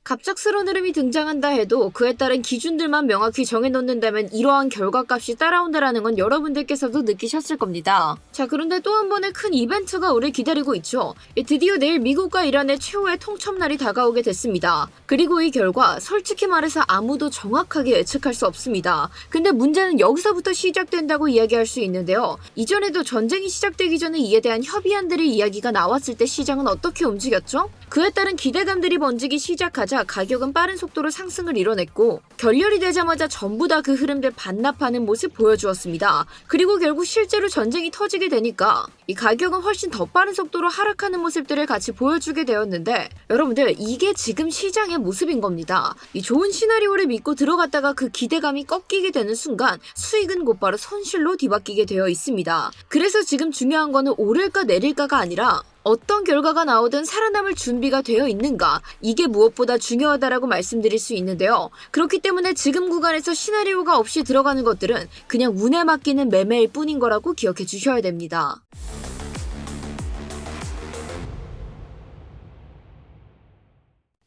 갑작스러운 흐름이 등장한다 해도 그에 따른 기준들만 명확히 정해놓는다면 이러한 결과값이 따라온다라는 건 여러분들께서도 느끼셨을 겁니다. 자, 그런데 또 한 번의 큰 이벤트가 우리 기다리고 있죠. 드디어 내일 미국과 이란의 최후의 통첩날이 다가오게 됐습니다. 그리고 이 결과 솔직히 말해서 아무도 정확하게 예측할 수 없습니다. 근데 문제는 여기서부터 시작된다고 이야기할 수 있는데요. 이전에도 전쟁이 시작되기 전에 이에 대한 협의안들의 이야기가 나왔을 때 시장은 어떻게 움직였죠? 그에 따른 기대감들이 번지기 시작하자 가격은 빠른 속도로 상승을 이뤄냈고 결렬이 되자마자 전부 다 그 흐름들 반납하는 모습 보여주었습니다. 그리고 결국 실제로 전쟁이 터지게 되니까 이 가격은 훨씬 더 빠른 속도로 하락하는 모습들을 같이 보여주게 되었는데 여러분들 이게 지금 시장의 모습인 겁니다. 이 좋은 시나리오를 믿고 들어갔다가 그 기대감이 꺾이게 되는 순간 수익은 곧바로 손실로 뒤바뀌게 되어 있습니다. 그래서 지금 중요한 거는 오를까 내릴까가 아니라 어떤 결과가 나오든 살아남을 준비가 되어 있는가, 이게 무엇보다 중요하다라고 말씀드릴 수 있는데요. 그렇기 때문에 지금 구간에서 시나리오가 없이 들어가는 것들은 그냥 운에 맡기는 매매일 뿐인 거라고 기억해 주셔야 됩니다.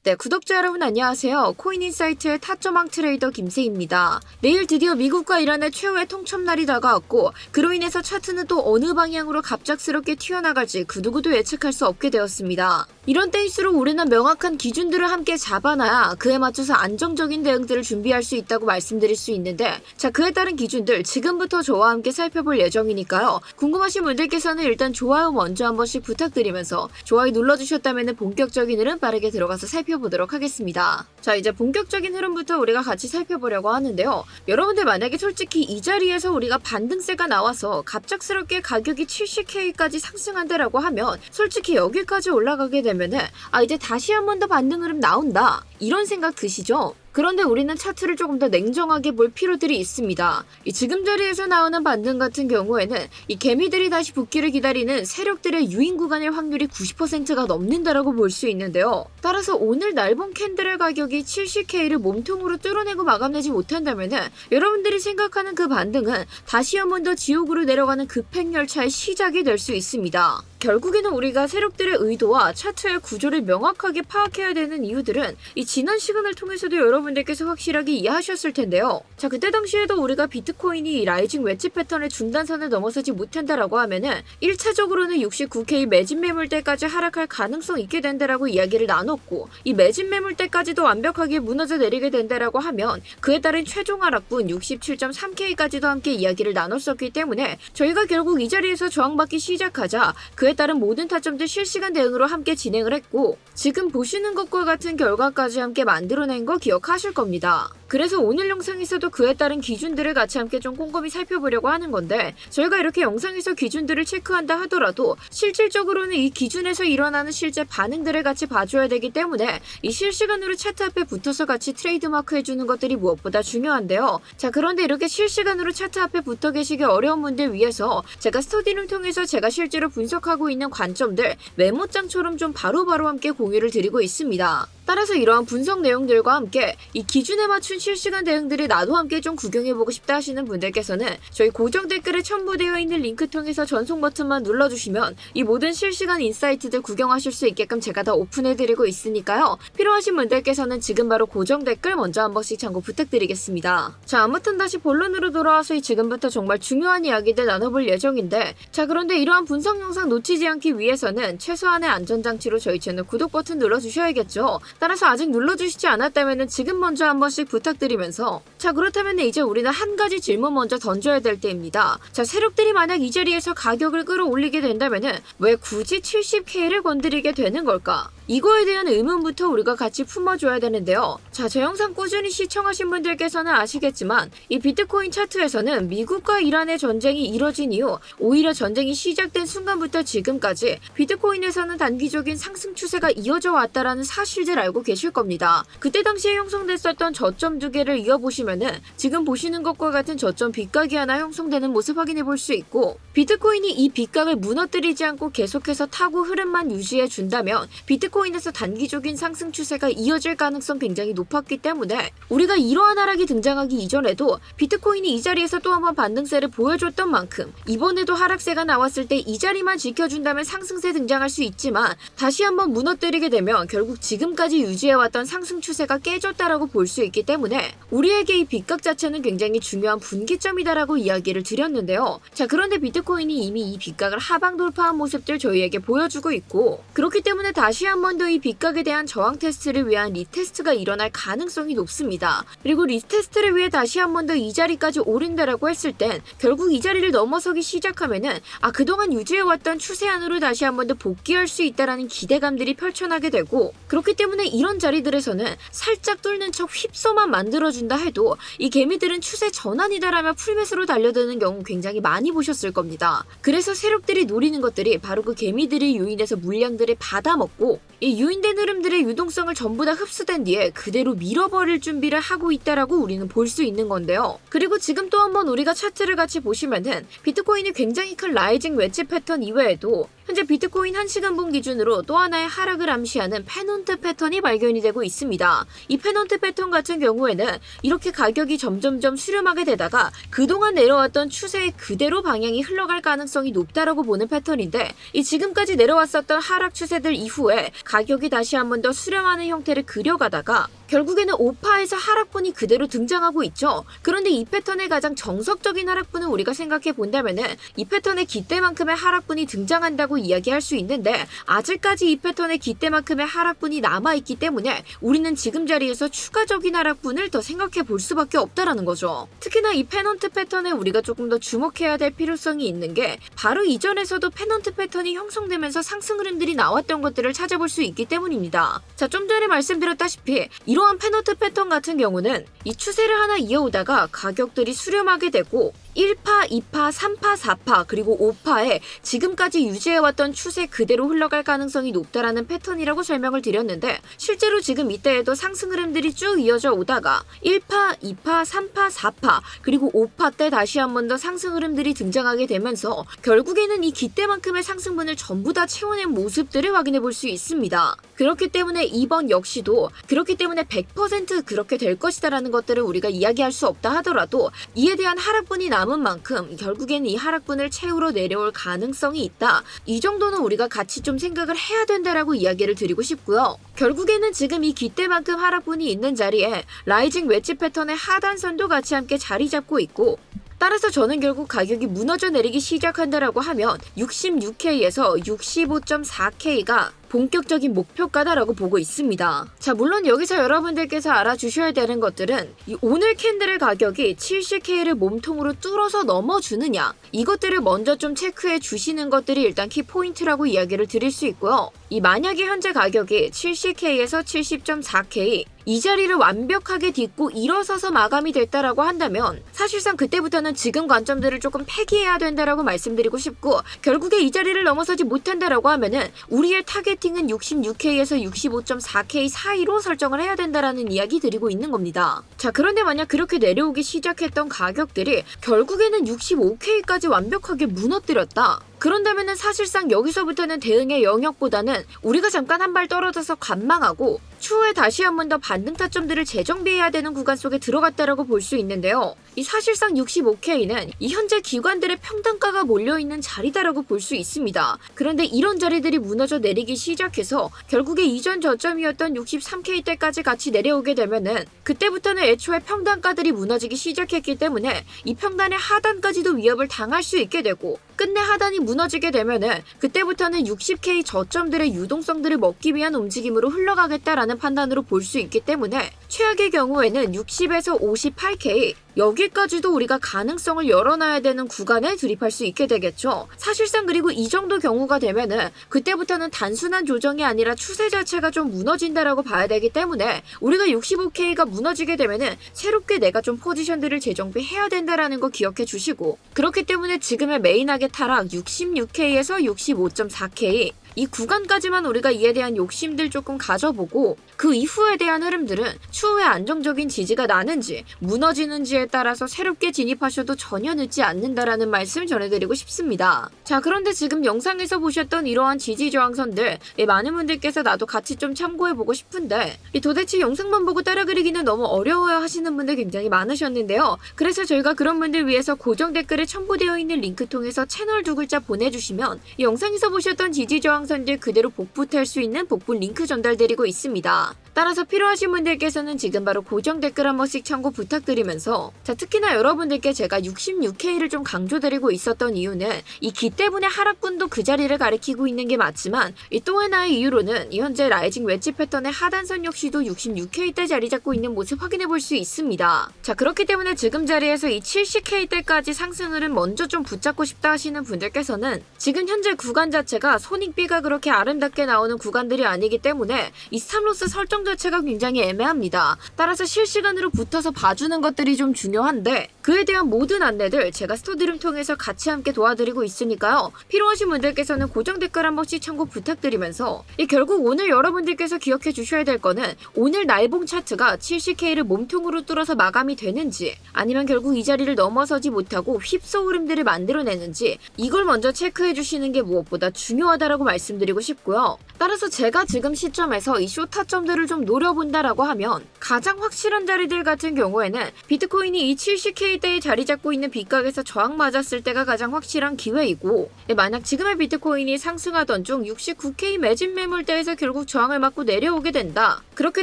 네, 구독자 여러분 안녕하세요. 코인인사이트의 타점왕 트레이더 김세희입니다. 내일 드디어 미국과 이란의 최후의 통첩날이 다가왔고 그로 인해서 차트는 또 어느 방향으로 갑작스럽게 튀어나갈지 그 누구도 예측할 수 없게 되었습니다. 이런 때일수록 우리는 명확한 기준들을 함께 잡아놔야 그에 맞춰서 안정적인 대응들을 준비할 수 있다고 말씀드릴 수 있는데 자, 그에 따른 기준들 지금부터 저와 함께 살펴볼 예정이니까요. 궁금하신 분들께서는 일단 좋아요 먼저 한 번씩 부탁드리면서 좋아요 눌러주셨다면 본격적인 흐름 빠르게 들어가서 살펴보도록 하겠습니다. 자, 이제 본격적인 흐름부터 우리가 같이 살펴보려고 하는데요. 여러분들 만약에 솔직히 이 자리에서 우리가 반등세가 나와서 갑작스럽게 가격이 70K까지 상승한다라고 하면 솔직히 여기까지 올라가게 되면은 이제 다시 한 번 더 반등 흐름 나온다 이런 생각 드시죠? 그런데 우리는 차트를 조금 더 냉정하게 볼 필요들이 있습니다. 이 지금 자리에서 나오는 반등 같은 경우에는 이 개미들이 다시 붙기를 기다리는 세력들의 유인 구간일 확률이 90%가 넘는다라고 볼 수 있는데요. 따라서 오늘 날봉 캔들의 가격이 70K를 몸통으로 뚫어내고 마감내지 못한다면은 여러분들이 생각하는 그 반등은 다시 한 번 더 지옥으로 내려가는 급행열차의 시작이 될 수 있습니다. 결국에는 우리가 세력들의 의도와 차트의 구조를 명확하게 파악해야 되는 이유들은 이 지난 시간을 통해서도 여러분들께서 확실하게 이해하셨을 텐데요. 자, 그때 당시에도 우리가 비트코인이 라이징 웨지 패턴의 중단선을 넘어서지 못한다라고 하면은 1차적으로는 69K 매진 매물대까지 하락할 가능성이 있게 된다라고 이야기를 나눴고 이 매진 매물대까지도 완벽하게 무너져 내리게 된다라고 하면 그에 따른 최종 하락분 67.3K까지도 함께 이야기를 나눴었기 때문에 저희가 결국 이 자리에서 저항받기 시작하자 그에 따른 모든 타점들 실시간 대응으로 함께 진행을 했고 지금 보시는 것과 같은 결과까지 함께 만들어낸 거 기억하실 겁니다. 그래서 오늘 영상에서도 그에 따른 기준들을 같이 함께 좀 꼼꼼히 살펴보려고 하는 건데 저희가 이렇게 영상에서 기준들을 체크한다 하더라도 실질적으로는 이 기준에서 일어나는 실제 반응들을 같이 봐줘야 되기 때문에 이 실시간으로 차트 앞에 붙어서 같이 트레이드 마크 해주는 것들이 무엇보다 중요한데요. 자, 그런데 이렇게 실시간으로 차트 앞에 붙어 계시기 어려운 분들 위해서 제가 스터디룸 통해서 제가 실제로 분석하고 있는 관점들 메모장처럼 좀 바로바로 함께 공유를 드리고 있습니다. 따라서 이러한 분석 내용들과 함께 이 기준에 맞춘 실시간 대응들이 나도 함께 좀 구경해보고 싶다 하시는 분들께서는 저희 고정 댓글에 첨부되어 있는 링크 통해서 전송 버튼만 눌러주시면 이 모든 실시간 인사이트들 구경하실 수 있게끔 제가 다 오픈해드리고 있으니까요. 필요하신 분들께서는 지금 바로 고정 댓글 먼저 한 번씩 참고 부탁드리겠습니다. 자, 아무튼 다시 본론으로 돌아와서 지금부터 정말 중요한 이야기들 나눠볼 예정인데 자, 그런데 이러한 분석 영상 놓치지 않기 위해서는 최소한의 안전장치로 저희 채널 구독 버튼 눌러주셔야겠죠. 따라서 아직 눌러주시지 않았다면 지금 먼저 한 번씩 부탁드리면서 자, 그렇다면 이제 우리는 한 가지 질문 먼저 던져야 될 때입니다. 자, 세력들이 만약 이 자리에서 가격을 끌어올리게 된다면 왜 굳이 70K를 건드리게 되는 걸까? 이거에 대한 의문부터 우리가 같이 품어줘야 되는데요. 자, 제 영상 꾸준히 시청하신 분들께서는 아시겠지만 이 비트코인 차트에서는 미국과 이란의 전쟁이 이뤄진 이후 오히려 전쟁이 시작된 순간부터 지금까지 비트코인에서는 단기적인 상승 추세가 이어져 왔다라는 사실들 알고 계실 겁니다. 그때 당시에 형성됐었던 저점 두 개를 이어보시면은 지금 보시는 것과 같은 저점 빗각이 하나 형성되는 모습 확인해 볼 수 있고 비트코인이 이 빗각을 무너뜨리지 않고 계속해서 타고 흐름만 유지해 준다면 비트코인 비트코인에서 단기적인 상승 추세가 이어질 가능성 굉장히 높았기 때문에 우리가 이러한 하락이 등장하기 이전에도 비트코인이 이 자리에서 또 한번 반등세를 보여줬던 만큼 이번에도 하락세가 나왔을 때 이 자리만 지켜준다면 상승세 등장할 수 있지만 다시 한번 무너뜨리게 되면 결국 지금까지 유지해왔던 상승 추세가 깨졌다라고 볼 수 있기 때문에 우리에게 이 빗각 자체는 굉장히 중요한 분기점이다라고 이야기를 드렸는데요. 자, 그런데 비트코인이 이미 이 빗각을 하방 돌파한 모습들 저희에게 보여주고 있고, 그렇기 때문에 다시 한 번 더 이 빗각에 대한 저항 테스트를 위한 리테스트가 일어날 가능성이 높습니다. 그리고 리테스트를 위해 다시 한 번 더 이 자리까지 오른다라고 했을 땐 결국 이 자리를 넘어서기 시작하면은 그동안 유지해왔던 추세 안으로 다시 한 번 더 복귀할 수 있다라는 기대감들이 펼쳐나게 되고, 그렇기 때문에 이런 자리들에서는 살짝 뚫는 척 휩소만 만들어준다 해도 이 개미들은 추세 전환이다라며 풀매수로 달려드는 경우 굉장히 많이 보셨을 겁니다. 그래서 세력들이 노리는 것들이 바로 그 개미들이 유인해서 물량들을 받아먹고 이 유인된 흐름들의 유동성을 전부 다 흡수된 뒤에 그대로 밀어버릴 준비를 하고 있다라고 우리는 볼 수 있는 건데요. 그리고 지금 또 한번 우리가 차트를 같이 보시면은 비트코인이 굉장히 큰 라이징 웨지 패턴 이외에도 현재 비트코인 1시간 분 기준으로 또 하나의 하락을 암시하는 페넌트 패턴이 발견이 되고 있습니다. 이 페넌트 패턴 같은 경우에는 이렇게 가격이 점점점 수렴하게 되다가 그동안 내려왔던 추세에 그대로 방향이 흘러갈 가능성이 높다라고 보는 패턴인데, 이 지금까지 내려왔었던 하락 추세들 이후에 가격이 다시 한 번 더 수렴하는 형태를 그려가다가 결국에는 5파에서 하락분이 그대로 등장하고 있죠. 그런데 이 패턴의 가장 정석적인 하락분을 우리가 생각해 본다면은 이 패턴의 기대만큼의 하락분이 등장한다고 이야기할 수 있는데, 아직까지 이 패턴의 기대만큼의 하락분이 남아있기 때문에 우리는 지금 자리에서 추가적인 하락분을 더 생각해 볼 수밖에 없다라는 거죠. 특히나 이 페넌트 패턴에 우리가 조금 더 주목해야 될 필요성이 있는 게 바로 이전에서도 페넌트 패턴이 형성되면서 상승 흐름들이 나왔던 것들을 찾아볼 수 있기 때문입니다. 자, 좀 전에 말씀드렸다시피 이러한 페넌트 패턴 같은 경우는 이 추세를 하나 이어오다가 가격들이 수렴하게 되고 1파, 2파, 3파, 4파, 그리고 5파에 지금까지 유지해왔던 추세 그대로 흘러갈 가능성이 높다라는 패턴이라고 설명을 드렸는데, 실제로 지금 이때에도 상승 흐름들이 쭉 이어져 오다가 1파, 2파, 3파, 4파, 그리고 5파 때 다시 한 번 더 상승 흐름들이 등장하게 되면서 결국에는 이 기대만큼의 상승분을 전부 다 채워낸 모습들을 확인해 볼 수 있습니다. 그렇기 때문에 이번 역시도 그렇기 때문에 100% 그렇게 될 것이다라는 것들을 우리가 이야기할 수 없다 하더라도 이에 대한 하락분이 남은 만큼 결국엔 이 하락분을 채우러 내려올 가능성이 있다. 이 정도는 우리가 같이 좀 생각을 해야 된다라고 이야기를 드리고 싶고요. 결국에는 지금 이 기대만큼 하락분이 있는 자리에 라이징 웨지 패턴의 하단선도 같이 함께 자리 잡고 있고, 따라서 저는 결국 가격이 무너져 내리기 시작한다라고 하면 66K에서 65.4K가 본격적인 목표가다라고 보고 있습니다. 자, 물론 여기서 여러분들께서 알아주셔야 되는 것들은 이 오늘 캔들의 가격이 70K를 몸통으로 뚫어서 넘어주느냐, 이것들을 먼저 좀 체크해 주시는 것들이 일단 키포인트라고 이야기를 드릴 수 있고요. 이 만약에 현재 가격이 70K에서 70.4K 이 자리를 완벽하게 딛고 일어서서 마감이 됐다라고 한다면 사실상 그때부터는 지금 관점들을 조금 폐기해야 된다라고 말씀드리고 싶고, 결국에 이 자리를 넘어서지 못한다라고 하면은 우리의 타겟팅은 66K에서 65.4K 사이로 설정을 해야 된다라는 이야기 드리고 있는 겁니다. 자, 그런데 만약 그렇게 내려오기 시작했던 가격들이 결국에는 65K까지 완벽하게 무너뜨렸다. 그런다면은 사실상 여기서부터는 대응의 영역보다는 우리가 잠깐 한 발 떨어져서 관망하고 추후에 다시 한 번 더 반등 타점들을 재정비해야 되는 구간 속에 들어갔다라고 볼 수 있는데요. 이 사실상 65K는 이 현재 기관들의 평단가가 몰려있는 자리다라고 볼 수 있습니다. 그런데 이런 자리들이 무너져 내리기 시작해서 결국에 이전 저점이었던 63K 때까지 같이 내려오게 되면은 그때부터는 애초에 평단가들이 무너지기 시작했기 때문에 이 평단의 하단까지도 위협을 당할 수 있게 되고, 끝내 하단이 무너지게 되면은 그때부터는 60K 저점들의 유동성들을 먹기 위한 움직임으로 흘러가겠다라는 판단으로 볼 수 있기 때문에 최악의 경우에는 60에서 58K 여기까지도 우리가 가능성을 열어놔야 되는 구간에 들이할 수 있게 되겠죠. 사실상 그리고 이 정도 경우가 되면은 그때부터는 단순한 조정이 아니라 추세 자체가 좀 무너진다라고 봐야 되기 때문에 우리가 65K가 무너지게 되면은 새롭게 내가 좀 포지션들을 재정비해야 된다라는 거 기억해 주시고, 그렇기 때문에 지금의 메인하게 타락 66K에서 65.4K 이 구간까지만 우리가 이에 대한 욕심들 조금 가져보고 그 이후에 대한 흐름들은 추후에 안정적인 지지가 나는지 무너지는지에 따라서 새롭게 진입하셔도 전혀 늦지 않는다라는 말씀 전해드리고 싶습니다. 자, 그런데 지금 영상에서 보셨던 이러한 지지 저항선들 많은 분들께서 나도 같이 좀 참고해보고 싶은데 도대체 영상만 보고 따라 그리기는 너무 어려워요 하시는 분들 굉장히 많으셨는데요. 그래서 저희가 그런 분들 위해서 고정 댓글에 첨부되어 있는 링크 통해서 채널 2글자 보내주시면 이 영상에서 보셨던 지지 저항선들 그대로 복붙할 수 있는 복붙 링크 전달드리고 있습니다. 따라서 필요하신 분들께서는 지금 바로 고정 댓글 한 번씩 참고 부탁드리면서 자, 특히나 여러분들께 제가 66K를 좀 강조드리고 있었던 이유는 이 기 때문에 하락분도 그 자리를 가리키고 있는 게 맞지만 또 하나의 이유로는 이 현재 라이징 웨지 패턴의 하단선 역시도 66K대 자리 잡고 있는 모습 확인해 볼 수 있습니다. 자, 그렇기 때문에 지금 자리에서 이 70K대까지 상승을 먼저 좀 붙잡고 싶다 하시는 분들께서는 지금 현재 구간 자체가 손익비가 그렇게 아름답게 나오는 구간들이 아니기 때문에 이 스탑로스 설정 자체가 굉장히 애매합니다. 따라서 실시간으로 붙어서 봐주는 것들이 좀 중요한데 그에 대한 모든 안내들 제가 스터디룸 통해서 같이 함께 도와드리고 있으니까요. 필요하신 분들께서는 고정 댓글 한 번씩 참고 부탁드리면서 결국 오늘 여러분들께서 기억해 주셔야 될 거는 오늘 날봉 차트가 70K를 몸통으로 뚫어서 마감이 되는지 아니면 결국 이 자리를 넘어서지 못하고 휩소 흐름들을 만들어내는지 이걸 먼저 체크해 주시는 게 무엇보다 중요하다라고 말씀드리고 싶고요. 따라서 제가 지금 시점에서 이 쇼타점들을 좀 노려본다라고 하면 가장 확실한 자리들 같은 경우에는 비트코인이 이 70K대에 자리 잡고 있는 빗각에서 저항 맞았을 때가 가장 확실한 기회이고 만약 지금의 비트코인이 상승하던 중 69K 매집 매물대에서 결국 저항을 맞고 내려오게 된다. 그렇게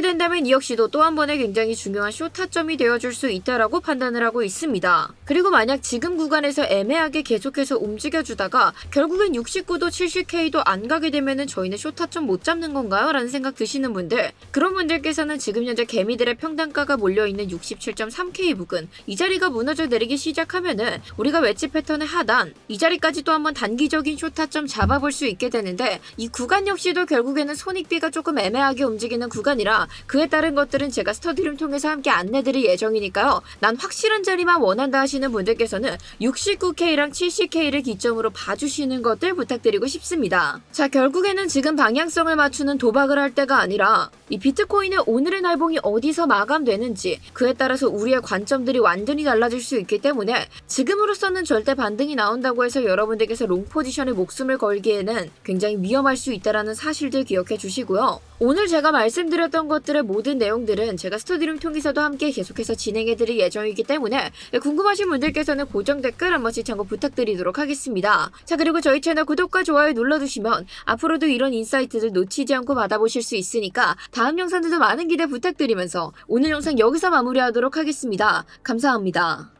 된다면 이 역시도 또 한 번의 굉장히 중요한 쇼타점이 되어줄 수 있다라고 판단을 하고 있습니다. 그리고 만약 지금 구간에서 애매하게 계속해서 움직여주다가 결국엔 69도 70K도 안 가게 되면은 저희는 쇼타점 못 잡는 건가요? 라는 생각 드시는 분들 그런 분들께서는 지금 현재 개미들의 평단가가 몰려있는 67.3K 부근 이 자리가 무너져 내리기 시작하면은 우리가 웨지 패턴의 하단 이 자리까지 또 한번 단기적인 쇼타점 잡아볼 수 있게 되는데 이 구간 역시도 결국에는 손익비가 조금 애매하게 움직이는 구간이라 그에 따른 것들은 제가 스터디룸 통해서 함께 안내드릴 예정이니까요. 난 확실한 자리만 원한다 하시는 분들께서는 69K랑 70K를 기점으로 봐주시는 것들 부탁드리고 싶습니다. 자, 결국에는 지금 방향성을 맞추는 도박을 할 때가 아니라 이 비트코인의 오늘의 날봉이 어디서 마감되는지 그에 따라서 우리의 관점들이 완전히 달라질 수 있기 때문에 지금으로서는 절대 반등이 나온다고 해서 여러분들께서 롱 포지션에 목숨을 걸기에는 굉장히 위험할 수 있다는 사실들 기억해 주시고요. 오늘 제가 말씀드렸던 것들의 모든 내용들은 제가 스터디룸 통해서도 함께 계속해서 진행해드릴 예정이기 때문에 궁금하신 분들께서는 고정 댓글 한 번씩 참고 부탁드리도록 하겠습니다. 자, 그리고 저희 채널 구독과 좋아요 눌러두시면 앞으로도 이런 인사이트들 놓치지 않고 받아보실 수 있으니까 다음 영상들도 많은 기대 부탁드리면서 오늘 영상 여기서 마무리하도록 하겠습니다. 감사합니다.